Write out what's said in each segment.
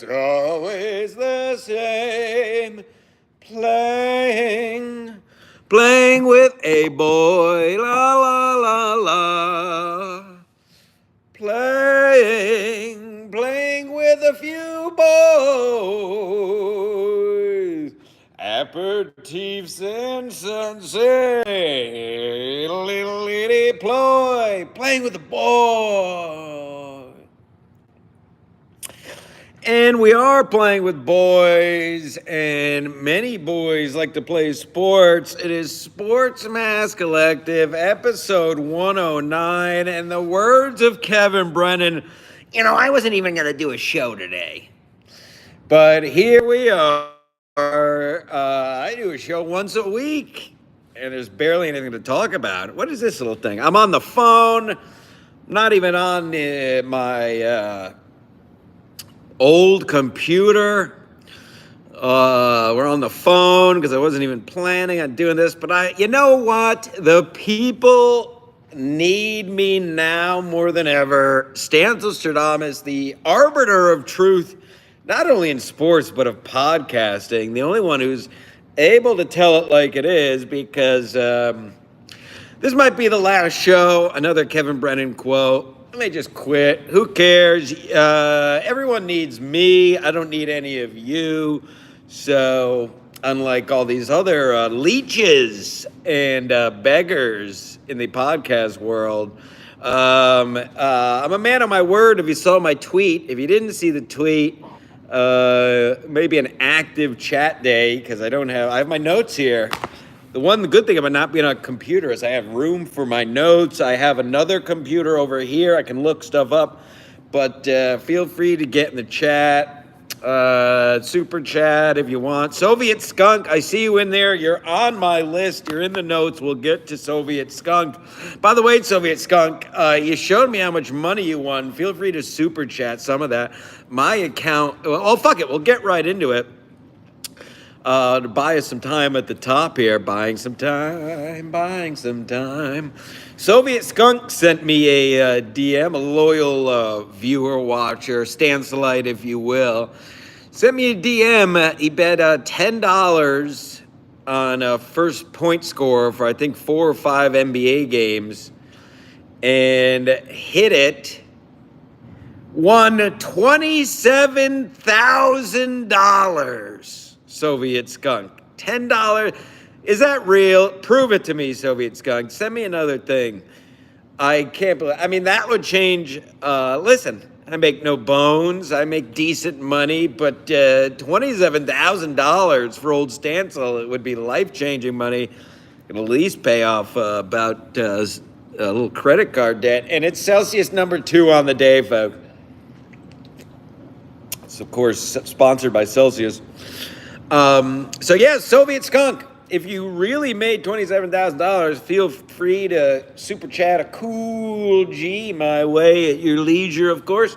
it's always the same. Playing with a boy, la la la la. Playing with a few boys. Aperitifs and sunset. Little lady ploy, playing with a boy. And we are playing with boys, and many boys like to play sports. It is Sports Mass Collective, episode 109, and the words of Kevin Brennan. I wasn't even going to do a show today, but here we are. I do a show once a week, and there's barely anything to talk about. What is this little thing? I'm on the phone, not even on my old computer. We're on the phone because I wasn't even planning on doing this, but you know what? The people need me now more than ever. Stanislas Stradamus, the arbiter of truth, not only in sports, but of podcasting, the only one who's able to tell it like it is, because this might be the last show. Another Kevin Brennan quote. I may just quit. Who cares? Everyone needs me. I don't need any of you. So, unlike all these other leeches and beggars in the podcast world, I'm a man of my word. If you saw my tweet, if you didn't see the tweet, maybe an active chat day, because I have my notes here. The good thing about not being on a computer is I have room for my notes. I have another computer over here. I can look stuff up. But feel free to get in the chat, super chat if you want. Soviet Skunk, I see you in there. You're on my list. You're in the notes. We'll get to Soviet Skunk. By the way, Soviet Skunk, you showed me how much money you won. Feel free to super chat some of that. My account, fuck it. We'll get right into it. To buy us some time at the top here. Buying some time. Soviet Skunk sent me a DM, a loyal viewer, watcher, Stancelite, if you will. Sent me a DM. He bet $10 on a first point score for, I think, 4 or 5 NBA games. And hit it. Won $27,000. Soviet Skunk. $10. Is that real? Prove it to me, Soviet Skunk. Send me another thing. I can't believe. I mean, that would change. Listen, I make no bones. I make decent money, but $27,000 for old Stancil, it would be life-changing money. It at least pay off about a little credit card debt. And it's Celsius number 2 on the day, folks. It's, of course, sponsored by Celsius. Soviet Skunk, if you really made $27,000, feel free to super chat a cool G my way at your leisure, of course,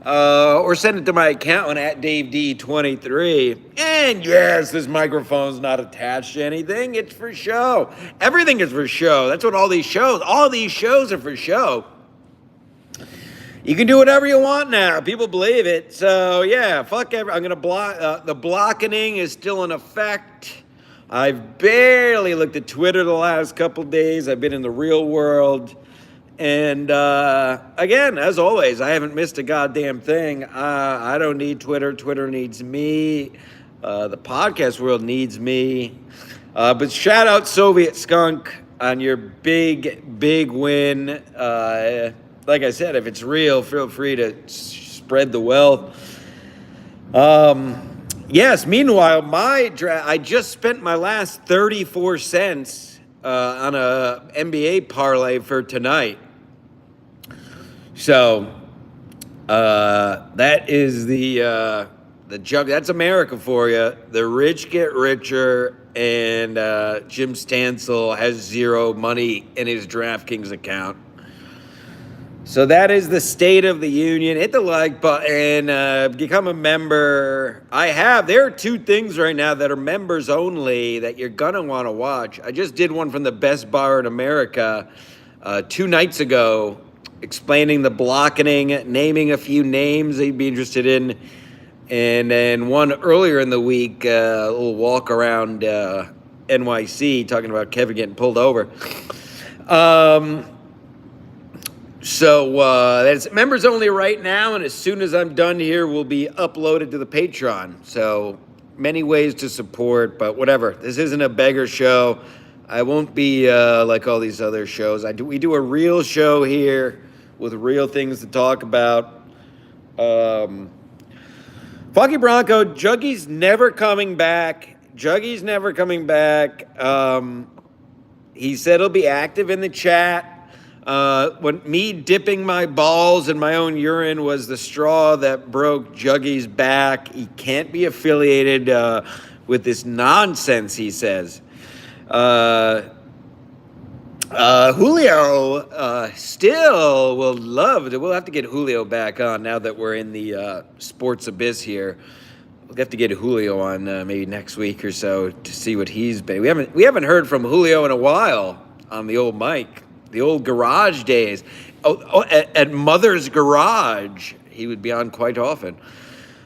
or send it to my account at DaveD23. And yes, this microphone's not attached to anything. It's for show. Everything is for show. That's what all these shows are for show. You can do whatever you want now. People believe it. So, yeah, fuck I'm going to block. The blocking is still in effect. I've barely looked at Twitter the last couple days. I've been in the real world. And, again, as always, I haven't missed a goddamn thing. I don't need Twitter. Twitter needs me. The podcast world needs me. But shout out Soviet Skunk on your big, big win. Like I said, if it's real, feel free to spread the wealth. Yes, meanwhile, I just spent my last 34 cents on a NBA parlay for tonight. So that is the jug. That's America for you. The rich get richer, and Jim Stancil has zero money in his DraftKings account. So that is the State of the Union. Hit the like button, become a member. There are 2 things right now that are members only that you're going to want to watch. I just did one from the best bar in America 2 nights ago, explaining the blocking, naming a few names that you'd be interested in. And then one earlier in the week, a little walk around NYC talking about Kevin getting pulled over. So that's members only right now, and as soon as I'm done here, will be uploaded to the Patreon. So many ways to support, but whatever. This isn't a beggar show. I won't be like all these other shows. We do a real show here with real things to talk about. Funky Bronco, Juggy's never coming back. He said he'll be active in the chat. When me dipping my balls in my own urine was the straw that broke Juggy's back. He can't be affiliated with this nonsense, he says. Julio still will love to. We'll have to get Julio back on now that we're in the sports abyss here. We'll have to get Julio on maybe next week or so to see what he's been. We haven't heard from Julio in a while on the old mic, the old garage days. At Mother's Garage, he would be on quite often.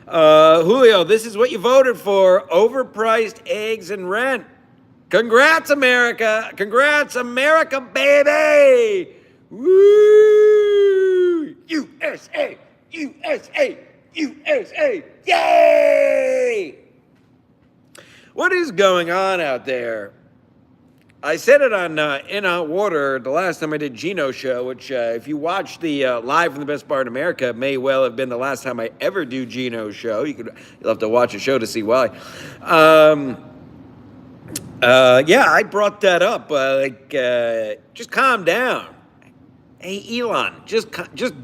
Julio, this is what you voted for: overpriced eggs and rent. Congrats, America! Congrats, America, baby! Woo! USA! USA! USA! Yay! What is going on out there? I said it on In Hot Water the last time I did Gino's show, which if you watch the Live from the Best Bar in America, may well have been the last time I ever do Gino's show. You'll have to watch the show to see why. Yeah, I brought that up. Just calm down. Hey, Elon, just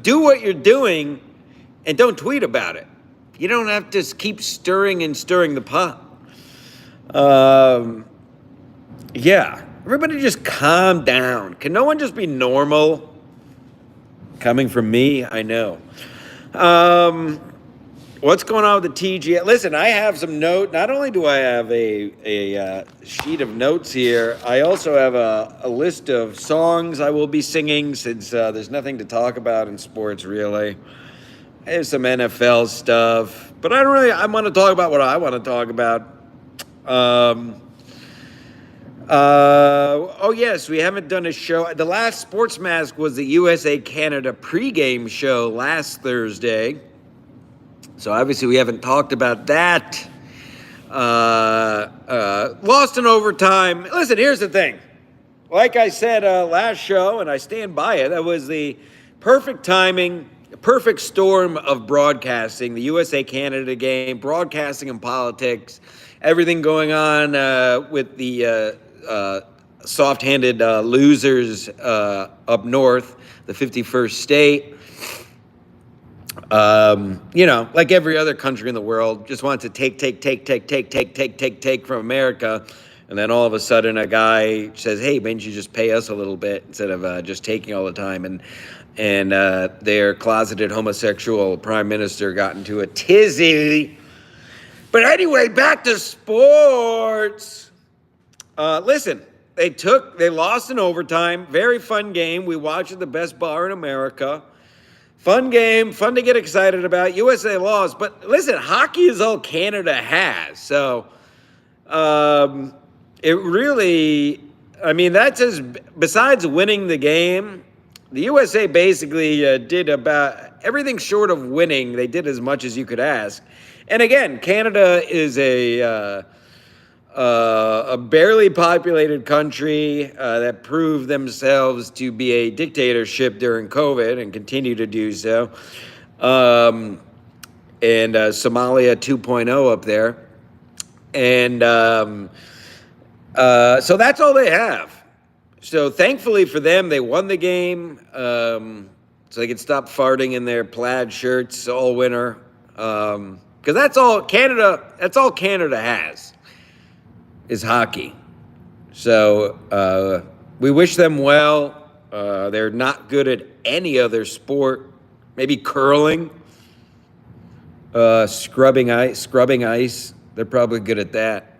do what you're doing and don't tweet about it. You don't have to keep stirring the pot. Yeah, everybody just calm down. Can no one just be normal? Coming from me, I know. What's going on with the TGA? Listen, I have some note. Not only do I have a sheet of notes here, I also have a list of songs I will be singing since there's nothing to talk about in sports, really. I have some NFL stuff, but I want to talk about what I want to talk about. Oh, yes, we haven't done a show. The last Sports Mask was the USA-Canada pregame show last Thursday. So obviously we haven't talked about that. Lost in overtime. Listen, here's the thing. Like I said last show, and I stand by it, that was the perfect timing, perfect storm of broadcasting, the USA-Canada game, broadcasting and politics, everything going on with the soft-handed losers up north, the 51st state. Like every other country in the world, just wants to take from America. And then all of a sudden a guy says, hey, why don't you just pay us a little bit instead of just taking all the time? And their closeted homosexual prime minister got into a tizzy. But anyway, back to sports. Listen, they lost in overtime. Very fun game. We watched at the best bar in America. Fun game, fun to get excited about. USA lost, but listen, hockey is all Canada has. So it really, that's besides winning the game, the USA basically did about everything short of winning. They did as much as you could ask. And again, Canada is a barely populated country that proved themselves to be a dictatorship during COVID and continue to do so. And Somalia 2.0 up there. And so that's all they have. So thankfully for them, they won the game. So they could stop farting in their plaid shirts all winter. Because that's all Canada has. Is hockey. So we wish them well. They're not good at any other sport. Maybe curling, scrubbing ice. They're probably good at that.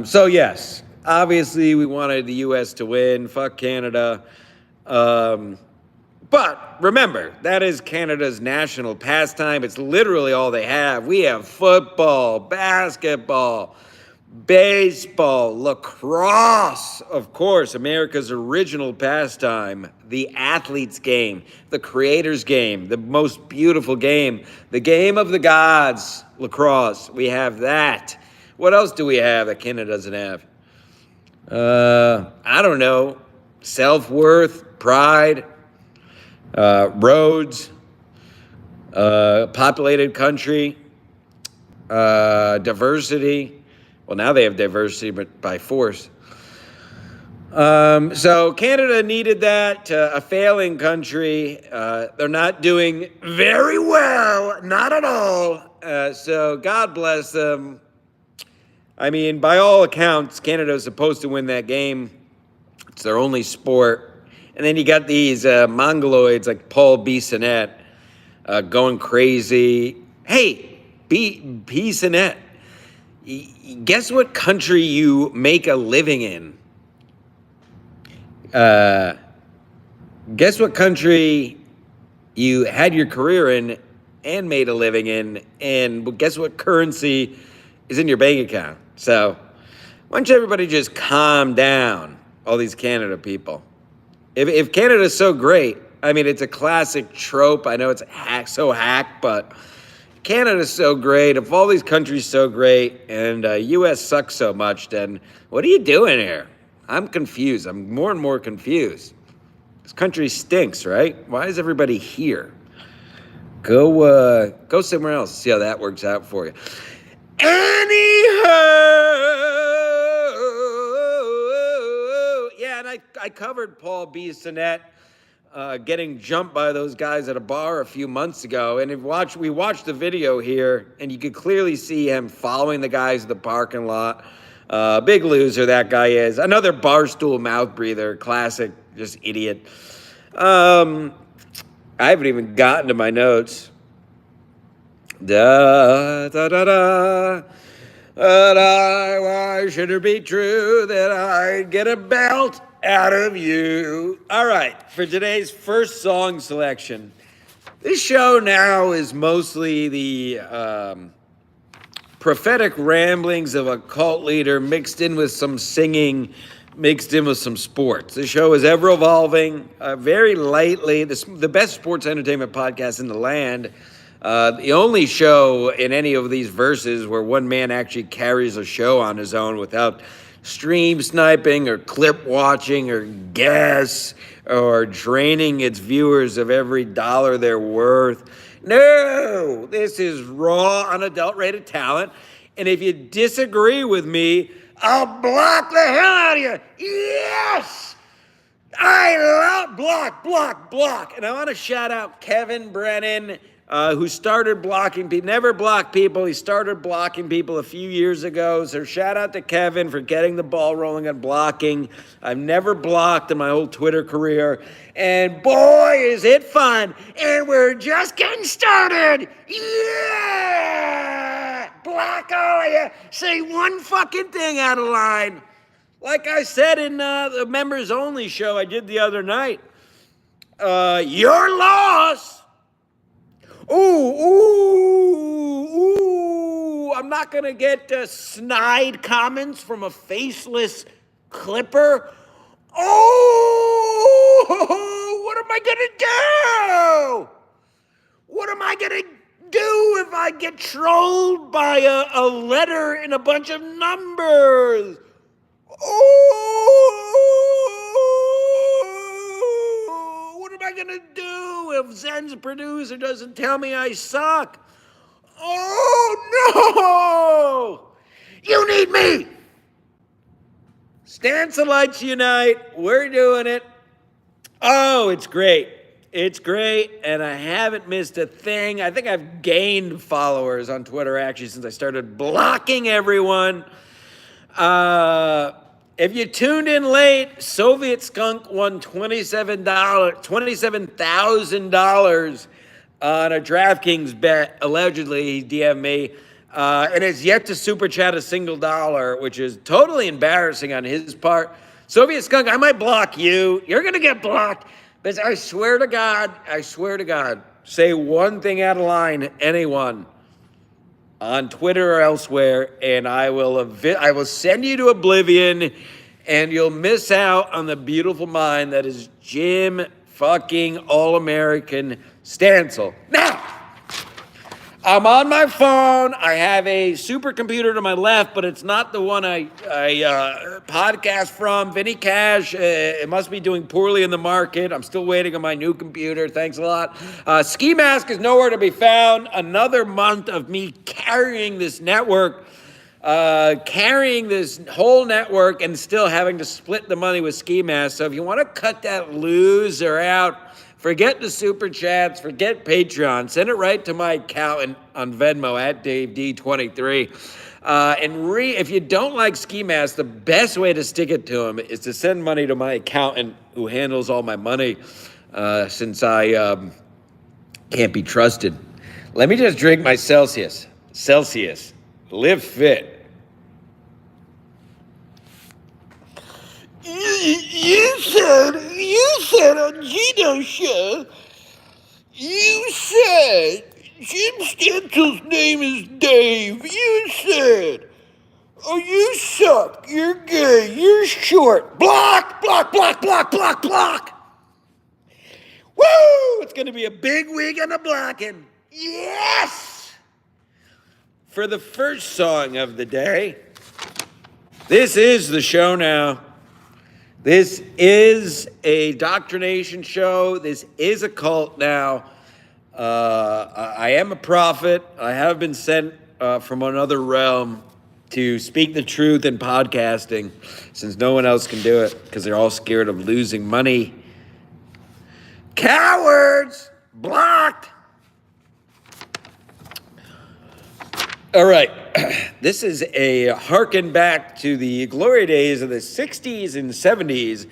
So yes, obviously we wanted the U.S. to win. Fuck Canada. But remember, that is Canada's national pastime. It's literally all they have. We have football, basketball, baseball, lacrosse, of course, America's original pastime, the athlete's game, the creator's game, the most beautiful game, the game of the gods, lacrosse. We have that. What else do we have that Canada doesn't have? I don't know. Self-worth, pride, roads, populated country, diversity. Well, now they have diversity, but by force. So Canada needed that. A failing country. They're not doing very well, not at all. So God bless them. I mean, by all accounts, Canada is supposed to win that game. It's their only sport. And then you got these mongoloids like Paul Bissonnette going crazy. Hey, Bissonnette, guess what country you make a living in? Guess what country you had your career in and made a living in? And guess what currency is in your bank account? So why don't you everybody just calm down, all these Canada people? If Canada's so great, I mean, it's a classic trope. I know it's so hack, but Canada's so great. If all these countries so great and U.S. sucks so much, then what are you doing here? I'm confused. I'm more and more confused. This country stinks, right? Why is everybody here? Go somewhere else. See how that works out for you. Anyhow, yeah, and I covered Paul Bissonnette getting jumped by those guys at a bar a few months ago, and we watched the video here, and you could clearly see him following the guys in the parking lot. Big loser that guy is. Another barstool mouth breather, classic, just idiot. I haven't even gotten to my notes. Da da da da. Why should it be true that I'd get a belt out of you? All right, for today's first song selection, this show now is mostly the prophetic ramblings of a cult leader mixed in with some singing, mixed in with some sports. The show is ever evolving, very lightly. The best sports entertainment podcast in the land. The only show in any of these verses where one man actually carries a show on his own without stream sniping or clip watching or guess or draining its viewers of every dollar they're worth. No, this is raw, unadulterated talent. And if you disagree with me, I'll block the hell out of you. Yes! I love block. And I want to shout out Kevin Brennan, who started blocking people, never blocked people. He started blocking people a few years ago. So shout out to Kevin for getting the ball rolling on blocking. I've never blocked in my whole Twitter career. And boy, is it fun. And we're just getting started. Yeah! Block all of you. Say one fucking thing out of line. Like I said in the members only show I did the other night. Your loss. Ooh, I'm not going to get snide comments from a faceless clipper. Oh, what am I going to do? What am I going to do if I get trolled by a letter and a bunch of numbers? Oh, what am I going to do if Zen's producer doesn't tell me I suck? Oh, no! You need me! Stance of Lights Unite. We're doing it. Oh, it's great. It's great, and I haven't missed a thing. I think I've gained followers on Twitter, actually, since I started blocking everyone. If you tuned in late, Soviet Skunk won $27,000 on a DraftKings bet. Allegedly, he DM'd me. And has yet to super chat a single dollar, which is totally embarrassing on his part. Soviet Skunk, I might block you. You're going to get blocked. But I swear to God, say one thing out of line, anyone, on Twitter or elsewhere, and I will send you to oblivion, and you'll miss out on the beautiful mind that is Jim fucking All-American Stansel. Now, I'm on my phone. I have a supercomputer to my left, but it's not the one I podcast from. Vinny Cash, it must be doing poorly in the market. I'm still waiting on my new computer. Thanks a lot. Ski Mask is nowhere to be found. Another month of me carrying this network, carrying this whole network, and still having to split the money with Ski Mask. So if you want to cut that loser out, forget the super chats, forget Patreon. Send it right to my accountant on Venmo at DaveD23. If you don't like Ski Mask, the best way to stick it to him is to send money to my accountant who handles all my money, since I can't be trusted. Let me just drink my Celsius. Live fit. You said on Gino's show, you said Jim Stenzel's name is Dave. You said, oh, you suck, you're gay, you're short. Block. Woo! It's going to be a big week on the blocking. Yes! For the first song of the day, this is the show now. This is a doctrination show. This is a cult now. I am a prophet. I have been sent from another realm to speak the truth in podcasting, since no one else can do it because they're all scared of losing money. Cowards! Blocked! All right. This is a harken back to the glory days of the 60s and 70s,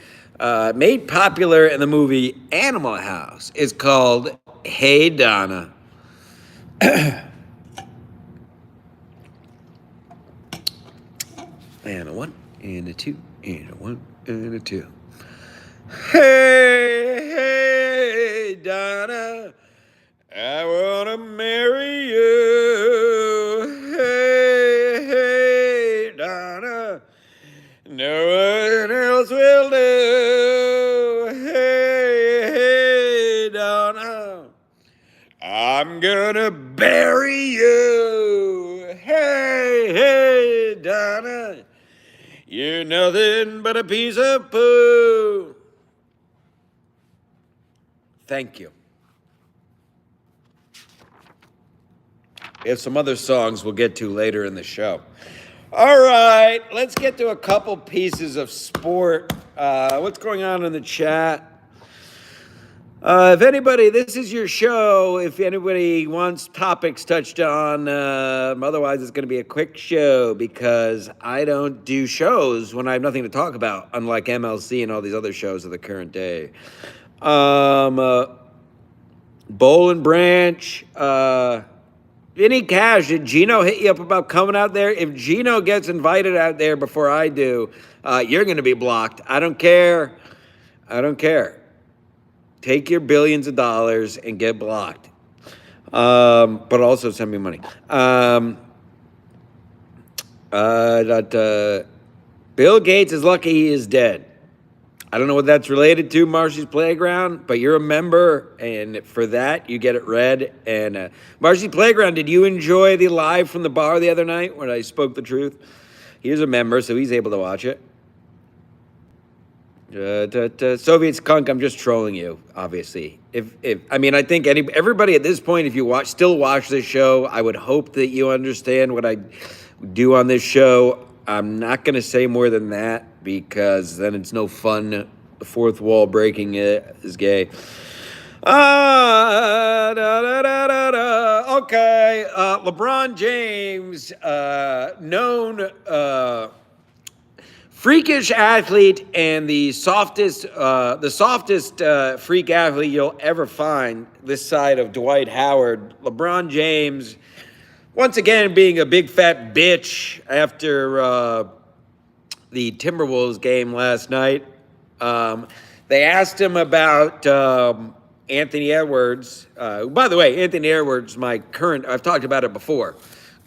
made popular in the movie Animal House. It's called Hey Donna. And a one, and a two, and a one, and a two. Hey, Donna, I want to marry you. Hey, Donna, no one else will do. Hey, Donna, I'm gonna bury you. Hey, Donna, you're nothing but a piece of poo. Thank you. We have some other songs we'll get to later in the show. All right, let's get to a couple pieces of sport. What's going on in the chat? If anybody, this is your show. If anybody wants topics touched on, otherwise it's going to be a quick show because I don't do shows when I have nothing to talk about, unlike MLC and all these other shows of the current day. Bowl and Branch, Vinny Cash, did Gino hit you up about coming out there? If Gino gets invited out there before I do, you're going to be blocked. I don't care. Take your billions of dollars and get blocked. But also send me money. Bill Gates is lucky he is dead. I don't know what that's related to, Marcy's Playground, but you're a member, and for that, you get it read. And Marcy's Playground, did you enjoy the live from the bar the other night when I spoke the truth? He's a member, so he's able to watch it. Soviet skunk, I'm just trolling you, obviously. I think everybody at this point, if you still watch this show, I would hope that you understand what I do on this show. I'm not going to say more than that because then it's no fun. The fourth wall breaking is gay. Okay. LeBron James, known freakish athlete and the softest freak athlete you'll ever find this side of Dwight Howard. LeBron James, once again, being a big fat bitch after the Timberwolves game last night. They asked him about Anthony Edwards. By the way, Anthony Edwards, I've talked about it before,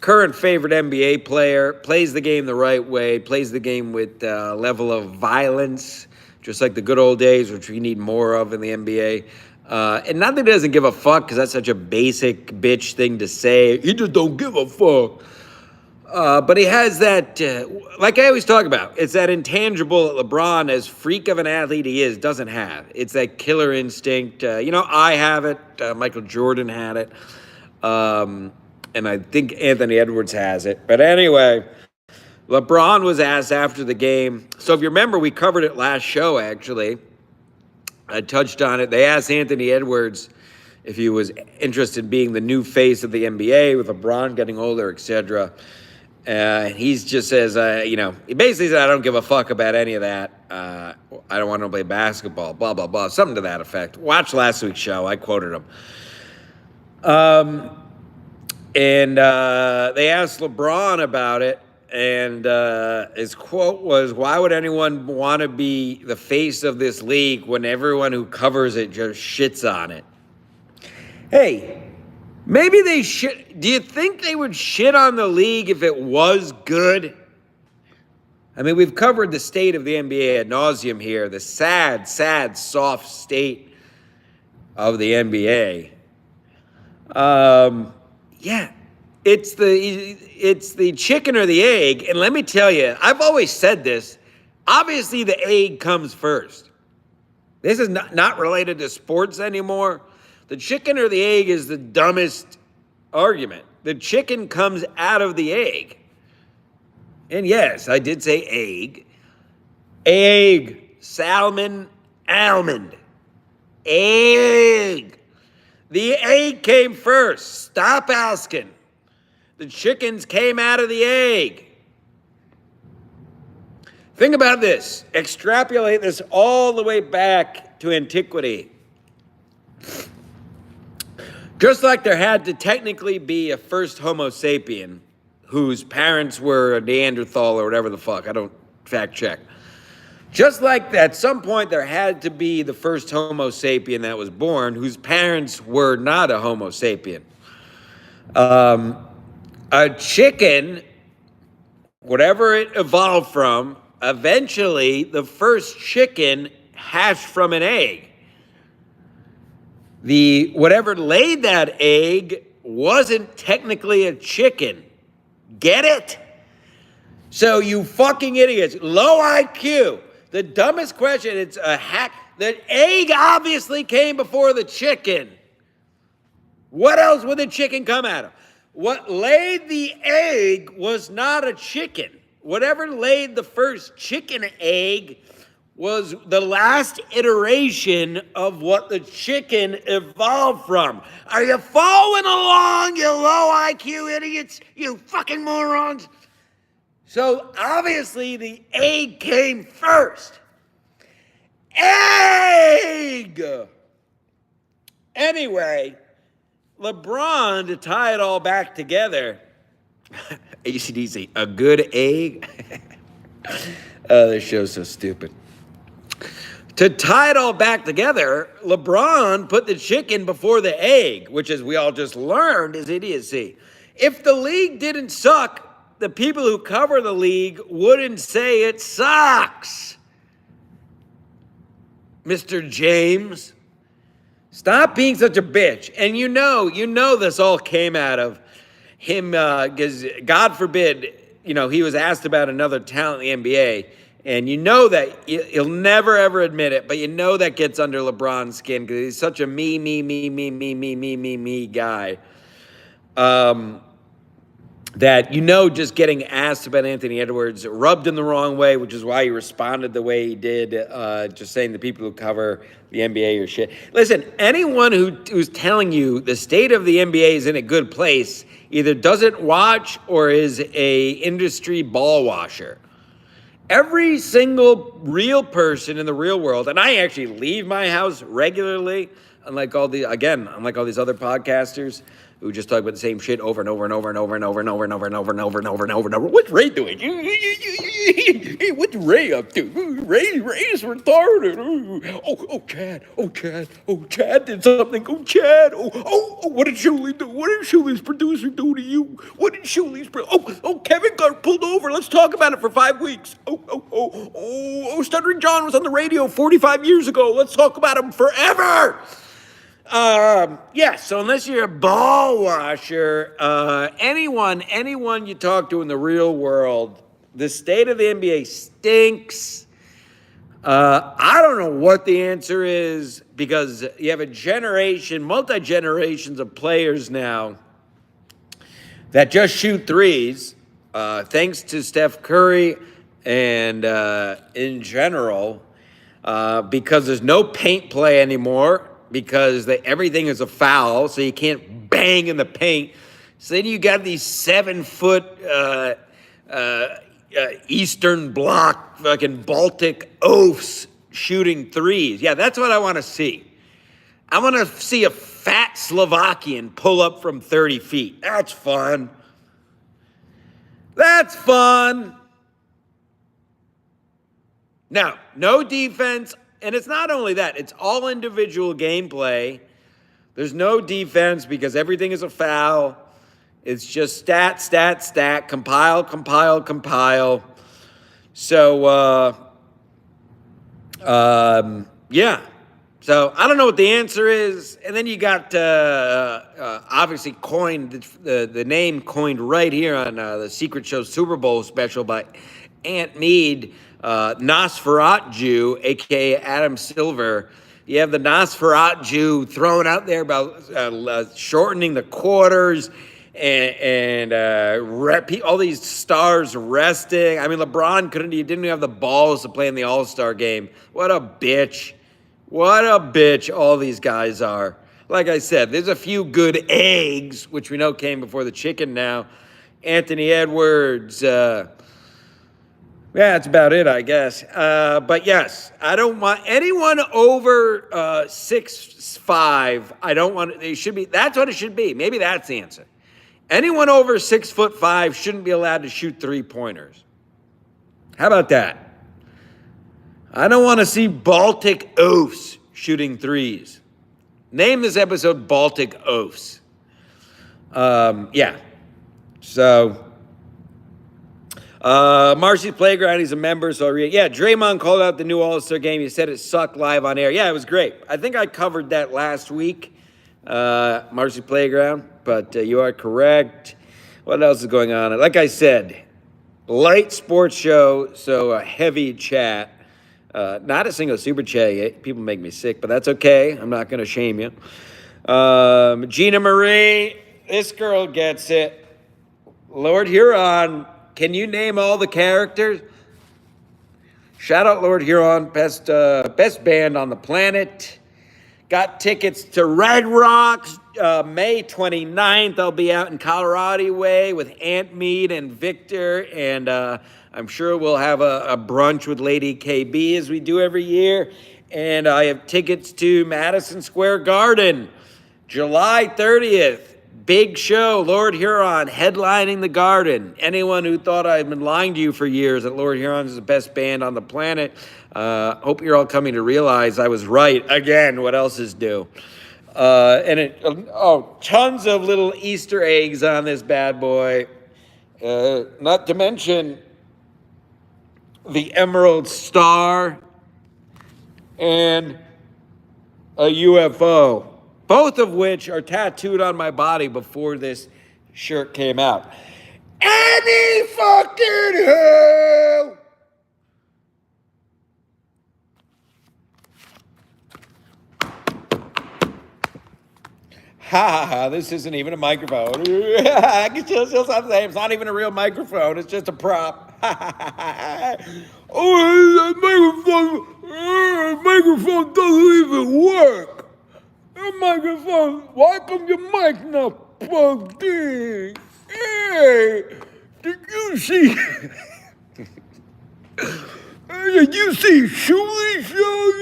current favorite NBA player, plays the game the right way, plays the game with a level of violence, just like the good old days, which we need more of in the NBA. And not that he doesn't give a fuck, because that's such a basic bitch thing to say. He just don't give a fuck. But he has that, like I always talk about, it's that intangible that LeBron, as freak of an athlete he is, doesn't have. It's that killer instinct. I have it. Michael Jordan had it. And I think Anthony Edwards has it. But anyway, LeBron was asked after the game. So if you remember, we covered it last show, actually. I touched on it. They asked Anthony Edwards if he was interested in being the new face of the NBA with LeBron getting older, etc. He just says, he basically said, I don't give a fuck about any of that. I don't want to play basketball, blah, blah, blah. Something to that effect. Watch last week's show. I quoted him. And they asked LeBron about it. And his quote was, why would anyone want to be the face of this league when everyone who covers it just shits on it? Hey, maybe they should. Do you think they would shit on the league if it was good? I mean, we've covered the state of the NBA ad nauseum here, the sad, soft state of the NBA. Yeah. It's the chicken or the egg, and let me tell you, I've always said this. Obviously, the egg comes first. This is not related to sports anymore. The chicken or the egg is the dumbest argument. The chicken comes out of the egg. And yes, I did say egg. Egg, salmon, almond. Egg. The egg came first. Stop asking. The chickens came out of the egg. Think about this. Extrapolate this all the way back to antiquity. Just like there had to technically be a first Homo sapien whose parents were a Neanderthal or whatever the fuck. I don't fact check. Just like at some point there had to be the first Homo sapien that was born whose parents were not a Homo sapien. A chicken, whatever it evolved from, eventually the first chicken hatched from an egg. Whatever laid that egg wasn't technically a chicken. Get it? So you fucking idiots, low IQ, the dumbest question, it's a hack. The egg obviously came before the chicken. What else would the chicken come out of? What laid the egg was not a chicken. Whatever laid the first chicken egg was the last iteration of what the chicken evolved from. Are you following along, you low IQ idiots? You fucking morons? So obviously the egg came first. Egg! Anyway, LeBron, to tie it all back together, AC/DC, a good egg? Oh, this show's so stupid. To tie it all back together, LeBron put the chicken before the egg, which, as we all just learned, is idiocy. If the league didn't suck, the people who cover the league wouldn't say it sucks. Mr. James, stop being such a bitch. And you know this all came out of him, because God forbid, he was asked about another talent in the NBA. And you know that he'll never, ever admit it, but that gets under LeBron's skin because he's such a me guy. That just getting asked about Anthony Edwards rubbed him the wrong way, which is why he responded the way he did, just saying the people who cover the NBA are shit. Listen, anyone who's telling you the state of the NBA is in a good place either doesn't watch or is a industry ball washer. Every single real person in the real world, and I actually leave my house regularly, unlike all these other podcasters, who just talk about the same shit over and over and over and over and over and over and over and over and over and over and over and over. What's Ray doing? Hey, what's Ray up to? Ray is retarded. Chad did something. Chad. What did Shuley do? What did Shuley's producer do to you? What did Shuley's Kevin got pulled over. Let's talk about it for 5 weeks. Stuttering John was on the radio 45 years ago. Let's talk about him forever. So unless you're a ball washer, anyone you talk to in the real world, the state of the NBA stinks. I don't know what the answer is, because you have a generation, multi-generations of players now that just shoot threes, thanks to Steph Curry and in general, because there's no paint play anymore, because everything is a foul, so you can't bang in the paint. So then you got these 7-foot Eastern Bloc fucking Baltic Oafs shooting threes. Yeah, that's what I want to see. I want to see a fat Slovakian pull up from 30 feet. That's fun. That's fun. Now, no defense. And it's not only that, it's all individual gameplay. There's no defense because everything is a foul. It's just stat, compile. So, yeah. So I don't know what the answer is. And then you got, obviously coined, the name coined right here on the Secret Show Super Bowl special by Ant Mead, Nosferatu, a.k.a. Adam Silver. You have the Nosferatu thrown out there about shortening the quarters and all these stars resting. I mean, LeBron didn't have the balls to play in the All-Star game. What a bitch. What a bitch all these guys are. Like I said, there's a few good eggs, which we know came before the chicken now. Anthony Edwards, yeah, that's about it, I guess. But yes, I don't want anyone over 6'5". I don't want. They should be. That's what it should be. Maybe that's the answer. Anyone over 6'5" shouldn't be allowed to shoot 3-pointers. How about that? I don't want to see Baltic Oafs shooting threes. Name this episode Baltic Oafs. Yeah. So. Marcy's Playground, he's a member, so Draymond called out the new All-Star game. He said it sucked live on air. Yeah, it was great. I think I covered that last week, Marcy Playground, but you are correct. What else is going on? Like I said, light sports show, so a heavy chat. Not a single super chat yet. People make me sick, but that's okay. I'm not going to shame you. Gina Marie, this girl gets it. Lord Huron, can you name all the characters? Shout out Lord Huron, best band on the planet. Got tickets to Red Rocks, May 29th. I'll be out in Colorado Way with Ant Mead and Victor, and I'm sure we'll have a brunch with Lady KB as we do every year. And I have tickets to Madison Square Garden, July 30th. Big show, Lord Huron headlining the Garden. Anyone who thought I'd been lying to you for years that Lord Huron is the best band on the planet, hope you're all coming to realize I was right again. What else is new? Tons of little Easter eggs on this bad boy. Not to mention the Emerald Star and a UFO. Both of which are tattooed on my body before this shirt came out. Any fucking who! Ha, this isn't even a microphone. I can still say it's not even a real microphone. It's just a prop. Microphone doesn't even work. Microphone, why come your mic not plugged in? Hey, did you see? Did you see Shuley show?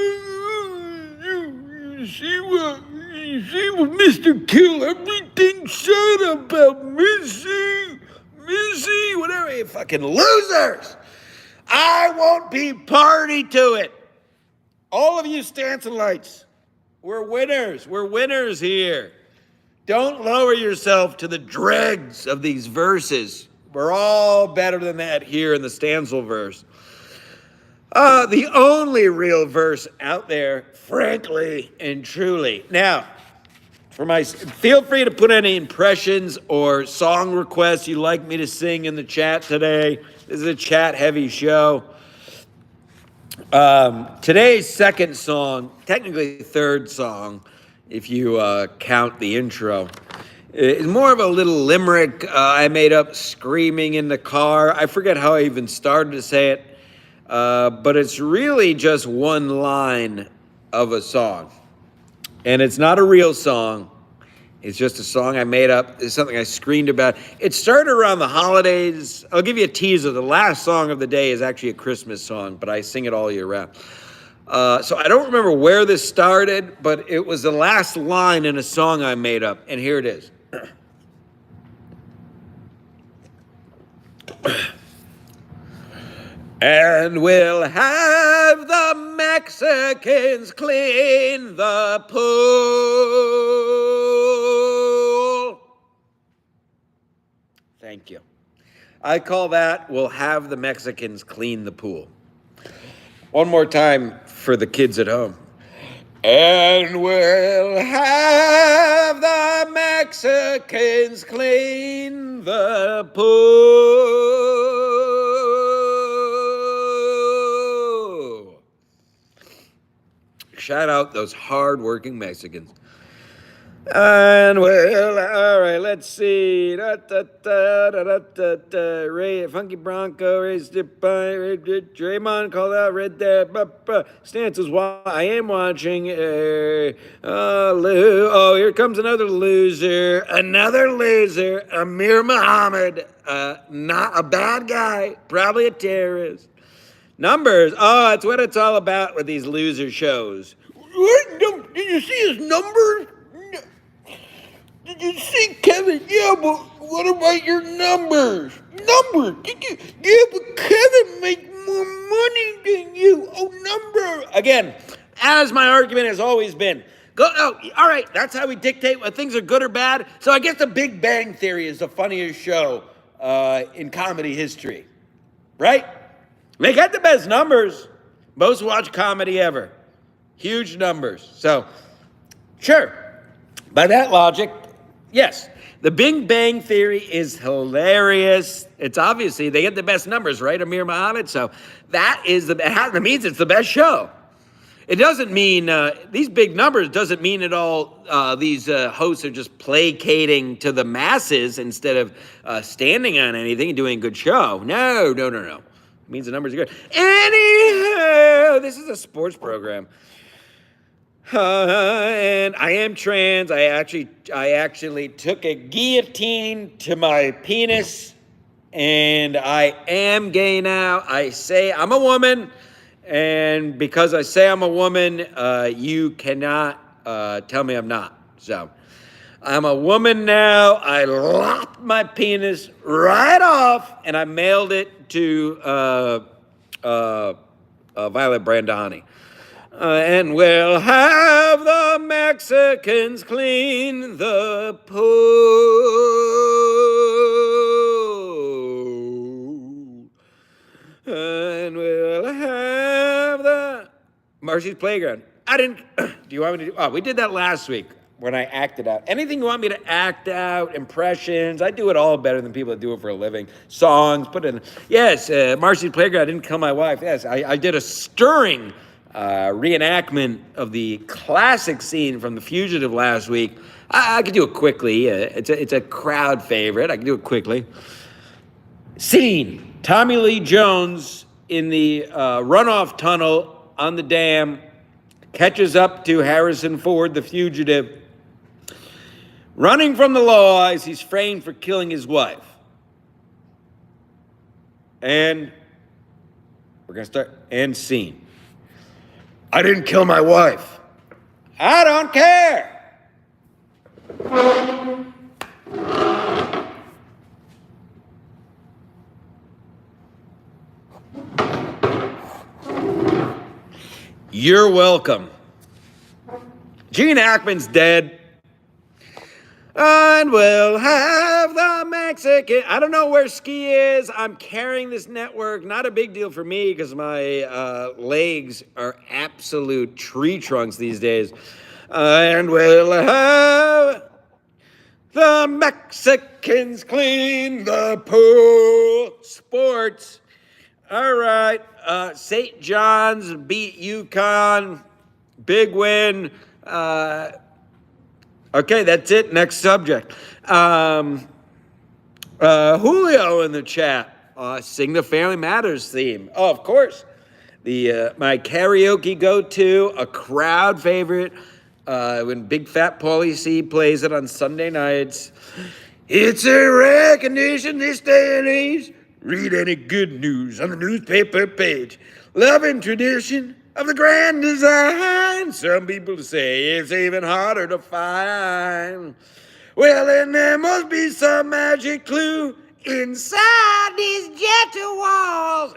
You see what? You see what Mr. Kill Everything said about Missy, whatever, you fucking losers. I won't be party to it. All of you Stansonites, we're winners. We're winners here. Don't lower yourself to the dregs of these verses. We're all better than that here in the Stansel verse. The only real verse out there, frankly and truly. Now, feel free to put any impressions or song requests you'd like me to sing in the chat today. This is a chat-heavy show. Today's second song, technically third song, if you count the intro, is more of a little limerick I made up screaming in the car. I forget how I even started to say it, but it's really just one line of a song. And it's not a real song. It's just a song I made up. It's something I screamed about. It started around the holidays. I'll give you a teaser. The last song of the day is actually a Christmas song, but I sing it all year round. So I don't remember where this started, but it was the last line in a song I made up, and here it is. And we'll have the Mexicans clean the pool. Thank you. I call that, we'll have the Mexicans clean the pool. One more time for the kids at home. And we'll have the Mexicans clean the pool. Shout out those hard-working Mexicans. And well, all right, let's see. Ray, Funky Bronco, raised it by Draymond called out red there. Stances, why I am watching. Here comes another loser. Amir Muhammad. Not a bad guy, probably a terrorist. Numbers. Oh, that's what it's all about with these loser shows. What? Did you see his numbers? Did you see Kevin? Yeah, but what about your numbers? Numbers? Yeah, but Kevin makes more money than you. Oh, number. Again, as my argument has always been, all right, that's how we dictate when things are good or bad. So I guess the Big Bang Theory is the funniest show in comedy history, right? They got the best numbers. Most watched comedy ever. Huge numbers. So, sure, by that logic, yes, the Big Bang Theory is hilarious. It's obviously, they get the best numbers, right, Amir Muhammad? So that means it's the best show. It doesn't mean, these big numbers doesn't mean at all these hosts are just placating to the masses instead of standing on anything and doing a good show. No. It means the numbers are good. Anyhow, this is a sports program. And I am trans. I actually took a guillotine to my penis, and I am gay now. I say I'm a woman, and because I say I'm a woman, you cannot tell me I'm not. So I'm a woman now. I lopped my penis right off, and I mailed it to Violet Brandani. And we'll have the Mexicans clean the pool. And we'll have the Marcy's Playground. Do you want me to do? Oh, we did that last week when I acted out. Anything you want me to act out, impressions, I do it all better than people that do it for a living. Songs, yes, Marcy's Playground, I didn't kill my wife. Yes, I did a stirring reenactment of the classic scene from The Fugitive last week. I could do it quickly. It's a crowd favorite. I can do it quickly. Scene: Tommy Lee Jones in the runoff tunnel on the dam catches up to Harrison Ford, the fugitive, running from the law as he's framed for killing his wife. And we're going to start. End scene. I didn't kill my wife. I don't care. You're welcome. Gene Hackman's dead. And we'll have the Mexican. I don't know where Ski is. I'm carrying this network. Not a big deal for me because my legs are absolute tree trunks these days. And we'll have the Mexicans clean the pool. Sports. All right. St. John's beat UConn. Big win. Okay, that's it. Next subject. Julio in the chat. Sing the Family Matters theme. Oh, of course. My karaoke go-to, a crowd favorite, when Big Fat Paulie C plays it on Sunday nights. It's a rare condition this day and age. Read any good news on the newspaper page. Love and tradition of the grand design. Some people say it's even harder to find. Well, then there must be some magic clue inside these gentle walls.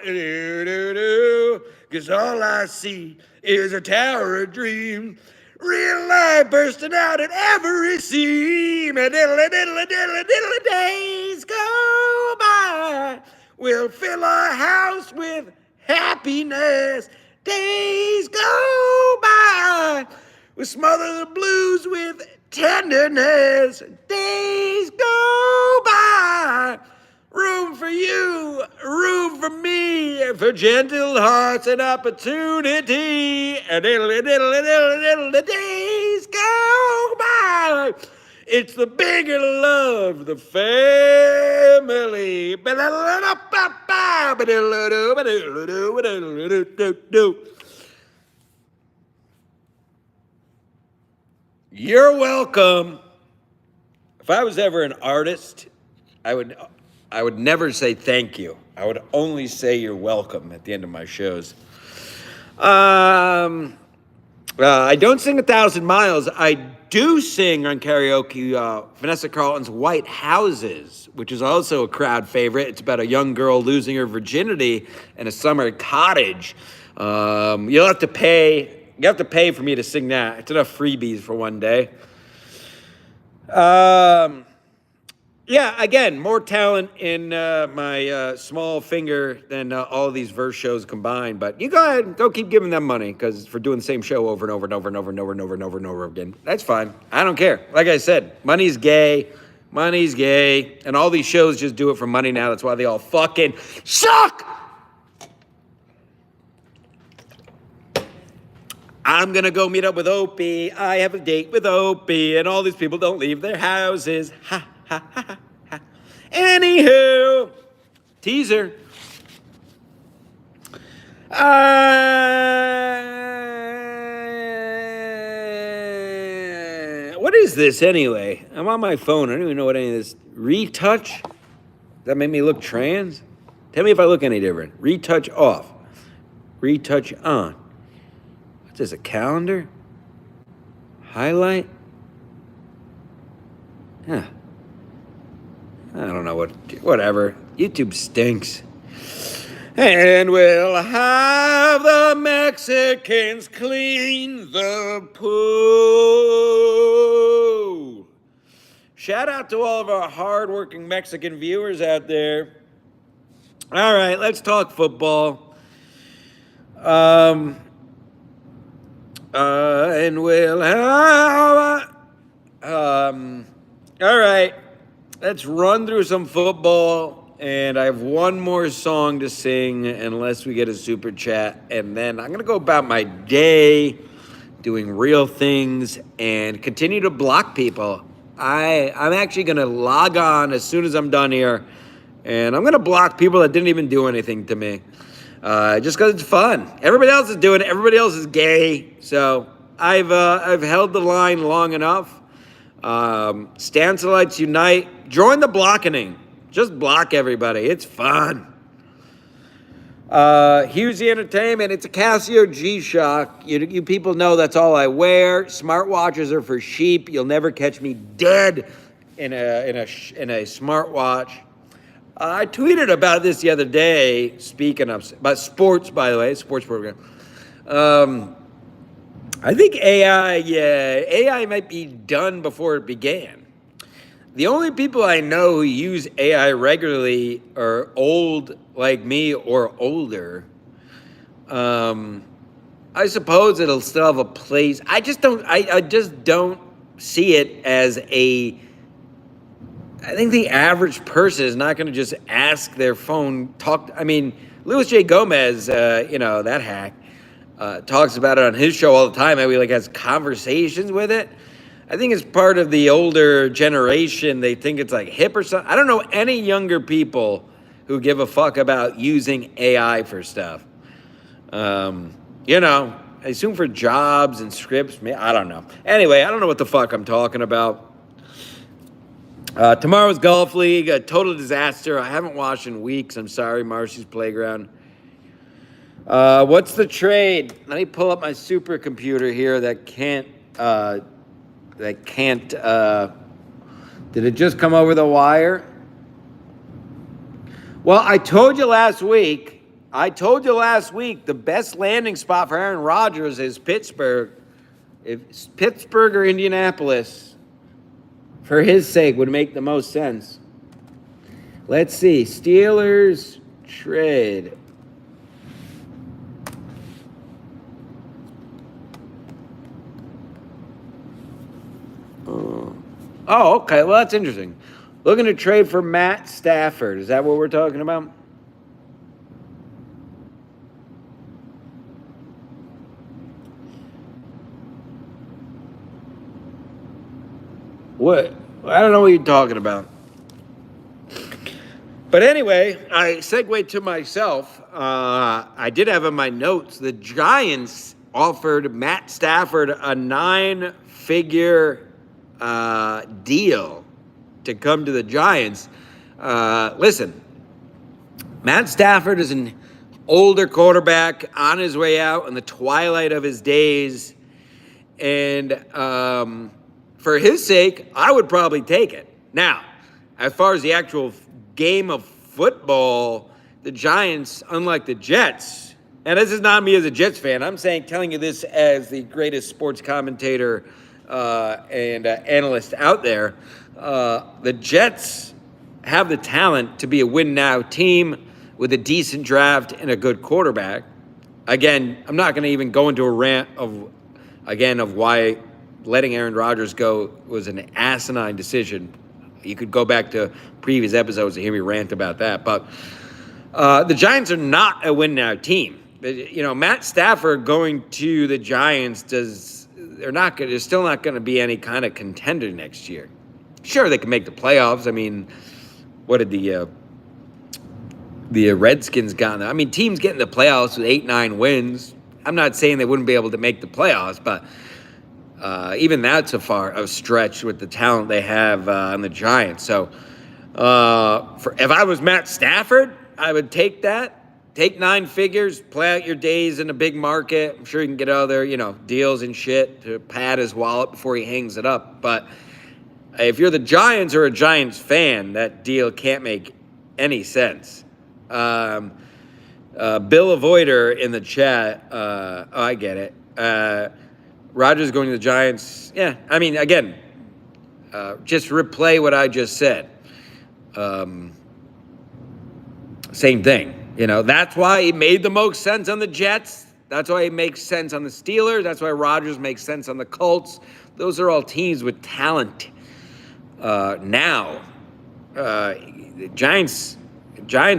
Cause all I see is a tower of dreams. Real life bursting out at every seam. And diddly days go by. We'll fill our house with happiness. Days go by. We smother the blues with tenderness. Days go by. Room for you, room for me, for gentle hearts and opportunity. And the days go by. It's the bigger love, the family. You're welcome. If I was ever an artist, I would never say thank you. I would only say you're welcome at the end of my shows. I don't sing 1,000 Miles. I do sing on karaoke Vanessa Carlton's White Houses, which is also a crowd favorite. It's about a young girl losing her virginity in a summer cottage. You have to pay for me to sing that. It's enough freebies for one day. Yeah, again, more talent in my small finger than all of these verse shows combined. But you go ahead, go keep giving them money because for doing the same show over and over and over and over and over and over and over and over again. That's fine. I don't care. Like I said, money's gay. Money's gay. And all these shows just do it for money now. That's why they all fucking suck. I'm going to go meet up with Opie. I have a date with Opie. And all these people don't leave their houses. Ha. Ha, ha, ha, ha. Anywho, teaser. What is this anyway? I'm on my phone. I don't even know what any of this. Retouch? Does that make me look trans? Tell me if I look any different. Retouch off. Retouch on. What's this, a calendar? Highlight? Huh. I don't know whatever. YouTube stinks. And we'll have the Mexicans clean the pool. Shout out to all of our hardworking Mexican viewers out there. All right, let's talk football. And we'll have... all right. Let's run through some football, and I have one more song to sing unless we get a super chat, and then I'm going to go about my day doing real things and continue to block people. I'm actually going to log on as soon as I'm done here, and I'm going to block people that didn't even do anything to me just because it's fun. Everybody else is doing it. Everybody else is gay, so I've held the line long enough. Stanselites unite. Join the blocking. Just block everybody. It's fun. Husey Entertainment. It's a Casio G-Shock. You people know that's all I wear. Smartwatches are for sheep. You'll never catch me dead in a smartwatch. I tweeted about this the other day. Speaking of about sports, by the way, sports program. I think AI might be done before it began. The only people I know who use AI regularly are old like me or older. I suppose it'll still have a place. I just don't see it as a. I think the average person is not going to just ask their phone. I mean, Louis J. Gomez, that hack, talks about it on his show all the time. How he has conversations with it. I think it's part of the older generation. They think it's hip or something. I don't know any younger people who give a fuck about using AI for stuff. I assume for jobs and scripts. I don't know. Anyway, I don't know what the fuck I'm talking about. Tomorrow's golf league, a total disaster. I haven't watched in weeks. I'm sorry, Marcy's Playground. What's the trade? Let me pull up my supercomputer here that can't. Did it just come over the wire? Well, I told you last week the best landing spot for Aaron Rodgers is Pittsburgh. If Pittsburgh or Indianapolis, for his sake, would make the most sense. Let's see. Steelers trade. Oh, okay. Well, that's interesting. Looking to trade for Matt Stafford. Is that what we're talking about? What? I don't know what you're talking about. But anyway, I segue to myself. I did have in my notes, the Giants offered Matt Stafford a 9-figure deal to come to the Giants. Listen, Matt Stafford is an older quarterback on his way out in the twilight of his days. And for his sake, I would probably take it. Now, as far as the actual game of football, the Giants, unlike the Jets, and this is not me as a Jets fan, I'm telling you this as the greatest sports commentator and analyst out there. The Jets have the talent to be a win-now team with a decent draft and a good quarterback. Again, I'm not going to even go into a rant of why letting Aaron Rodgers go was an asinine decision. You could go back to previous episodes to hear me rant about that. But the Giants are not a win-now team. Matt Stafford going to the Giants they're still not going to be any kind of contender next year. Sure, they can make the playoffs. I mean, what did the Redskins got? I mean, teams get in the playoffs with 8-9 wins. I'm not saying they wouldn't be able to make the playoffs, but even that's a stretch with the talent they have on the Giants. So, if I was Matt Stafford, I would take that. Take 9 figures, play out your days in a big market. I'm sure you can get other, deals and shit to pad his wallet before he hangs it up. But if you're the Giants or a Giants fan, that deal can't make any sense. Bill Avoider in the chat. I get it. Rodgers going to the Giants. Yeah, I mean, again, just replay what I just said. Same thing. That's why he made the most sense on the Jets. That's why he makes sense on the Steelers. That's why Rodgers makes sense on the Colts. Those are all teams with talent. Now, the Giants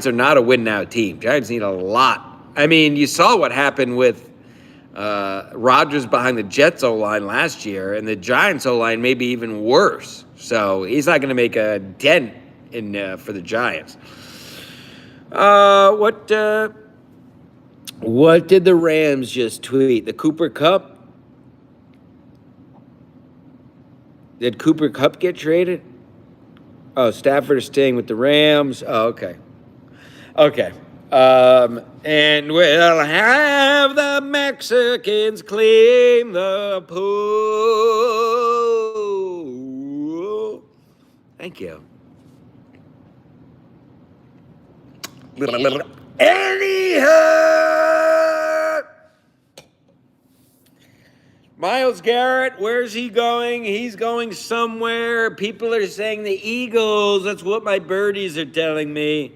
are not a win-now team. Giants need a lot. I mean, you saw what happened with Rodgers behind the Jets O-line last year, and the Giants O-line may be even worse. So he's not going to make a dent for the Giants. What did the Rams just tweet? The Cooper Kupp? Did Cooper Kupp get traded? Oh, Stafford is staying with the Rams. Oh, okay. Okay. And we'll have the Mexicans clean the pool. Thank you. Anyhow, Myles Garrett, where's he going? He's going somewhere. People are saying the Eagles. That's what my birdies are telling me.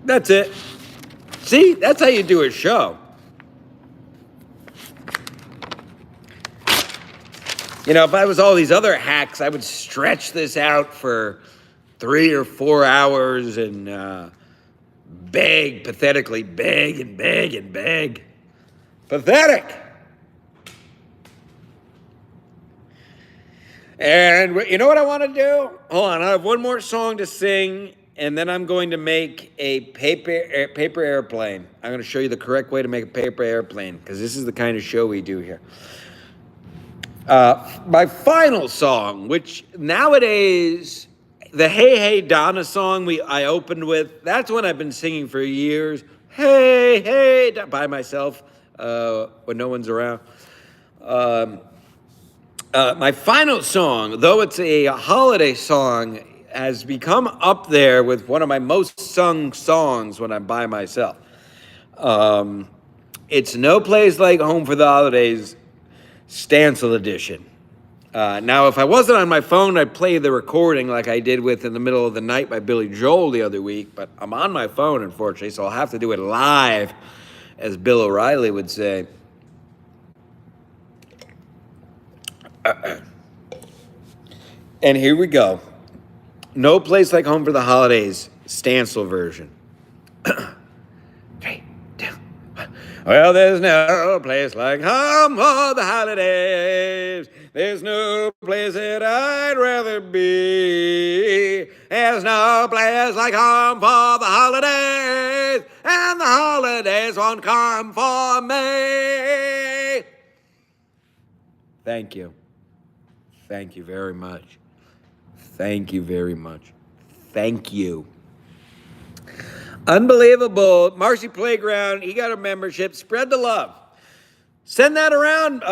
That's it. See, that's how you do a show. You know, if I was all these other hacks, I would stretch this out for 3 or 4 hours and beg, pathetically beg and beg and beg. Pathetic. And you know what I want to do? Hold on, I have one more song to sing, and then I'm going to make a paper airplane. I'm going to show you the correct way to make a paper airplane, because this is the kind of show we do here. My final song, which nowadays, the Hey Hey Donna song I opened with, that's one I've been singing for years. Hey, hey, by myself when no one's around. My final song, though it's a holiday song, has become up there with one of my most sung songs when I'm by myself. It's No Place Like Home for the Holidays, Stancil edition. Now, if I wasn't on my phone, I'd play the recording like I did with In the Middle of the Night by Billy Joel the other week, but I'm on my phone, unfortunately, so I'll have to do it live, as Bill O'Reilly would say. And here we go. No Place Like Home for the Holidays, Stancil version. 3, 2, 1. Well, there's no place like home for the holidays. There's no place that I'd rather be. There's no place like home for the holidays, and the holidays won't come for me. Thank you. Thank you very much. Thank you very much. Thank you. Unbelievable. Marcy Playground, he got a membership. Spread the love. Send that around,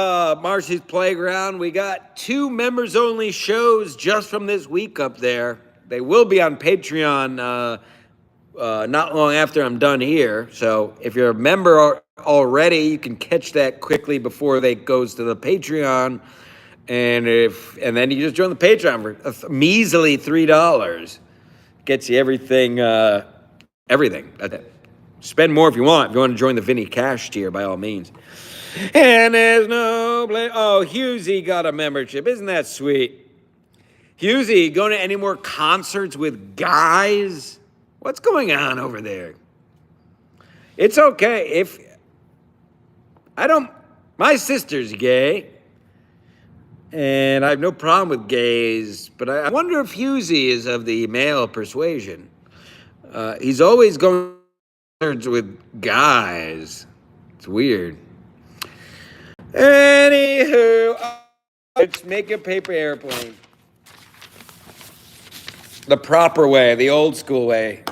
Marcy's Playground. We got 2 members-only shows just from this week up there. They will be on Patreon not long after I'm done here. So if you're a member already, you can catch that quickly before they goes to the Patreon. And then you just join the Patreon for a measly $3. Gets you everything. Everything. That's it. Spend more if you want. If you want to join the Vinny Cash tier, by all means. And there's no place. Oh, Husey got a membership. Isn't that sweet? Husey, going to any more concerts with guys? What's going on over there? It's okay if my sister's gay, and I have no problem with gays, but I wonder if Husey is of the male persuasion. He's always going to concerts with guys. It's weird. Anywho, let's make a paper airplane. The proper way, the old school way.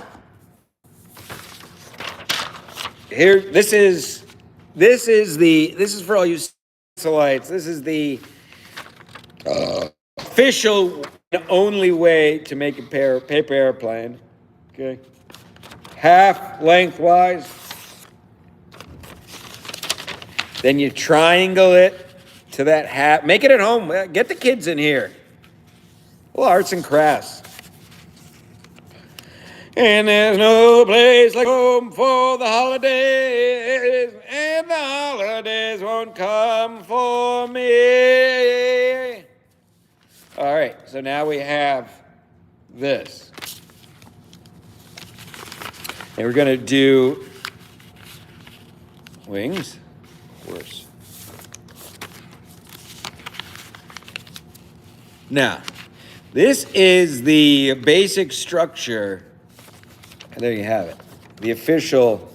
Here, this is for all you Stancilites. This is the official and only way to make a paper airplane. Okay, half lengthwise. Then you triangle it to that half. Make it at home. Get the kids in here. Well, arts and crafts. And there's no place like home for the holidays, and the holidays won't come for me. All right, so now we have this. And we're going to do wings. Worse. Now, this is the basic structure. And there you have it. The official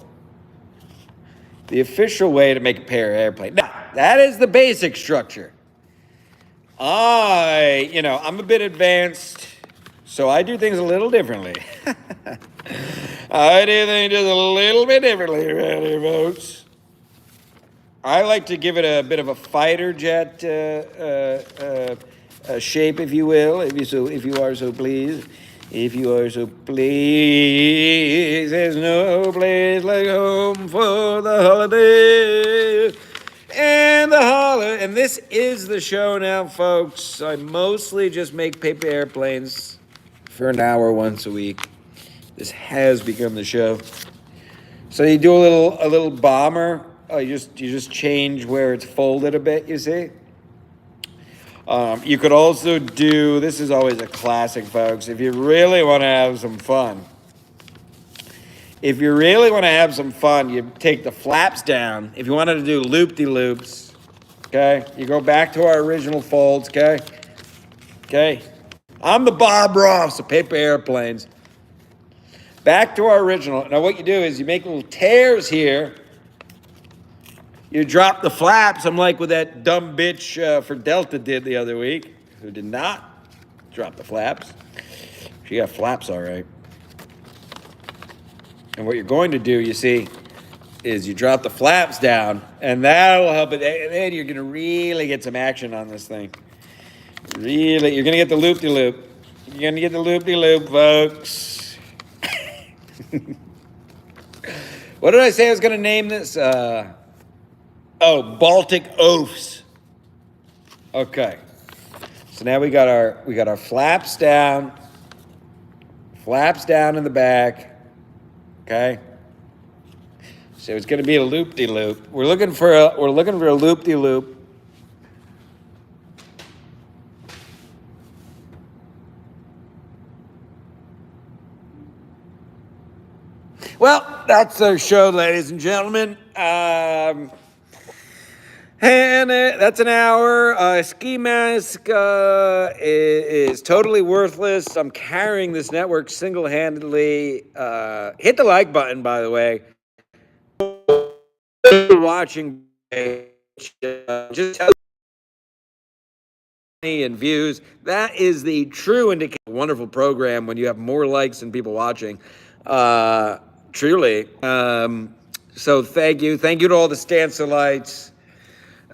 way to make a paper airplane. Now, that is the basic structure. I'm a bit advanced, So I do things a little differently. I do things just a little bit differently around here, folks. I like to give it a bit of a fighter jet shape, if you will, if you are so pleased. If you are so pleased, there's no place like home for the holiday. And this is the show now, folks. I mostly just make paper airplanes for an hour once a week. This has become the show. So you do a little bomber. You just change where it's folded a bit. You see. You could also do. This is always a classic, folks. If you really want to have some fun. If you really want to have some fun, you take the flaps down. If you wanted to do loop-de-loops, okay, you go back to our original folds, okay? Okay. I'm the Bob Ross of paper airplanes. Back to our original. Now what you do is you make little tears here. You drop the flaps. I'm like what that dumb bitch for Delta did the other week, who did not drop the flaps. She got flaps all right. And what you're going to do, you see, is you drop the flaps down, and that'll help it. And then you're going to really get some action on this thing. Really, you're going to get the loop-de-loop. You're going to get the loop-de-loop, folks. What did I say I was going to name this? Baltic Oafs. Okay. So now we got our flaps down in the back. Okay. So it's going to be a loop-de-loop. We're looking for a loop-de-loop. Well, that's our show, ladies and gentlemen. And that's an hour. Ski mask is totally worthless. I'm carrying this network single-handedly. Hit the like button, by the way. Watching, just tell me and views. That is the true indicator of a wonderful program when you have more likes than people watching. Truly. So thank you to all the Stancelites.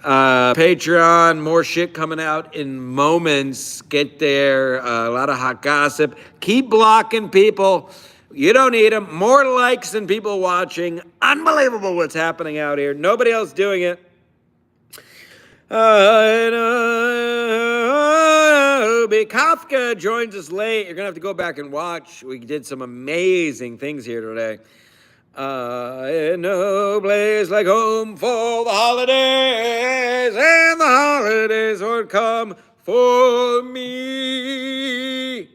Patreon, more shit coming out in moments. Get there. A lot of hot gossip. Keep blocking people. You don't need them. More likes than people watching. Unbelievable what's happening out here. Nobody else doing it. Kafka joins us late. You're going to have to go back and watch. We did some amazing things here today. No place like home for the holidays, and the holidays won't come for me.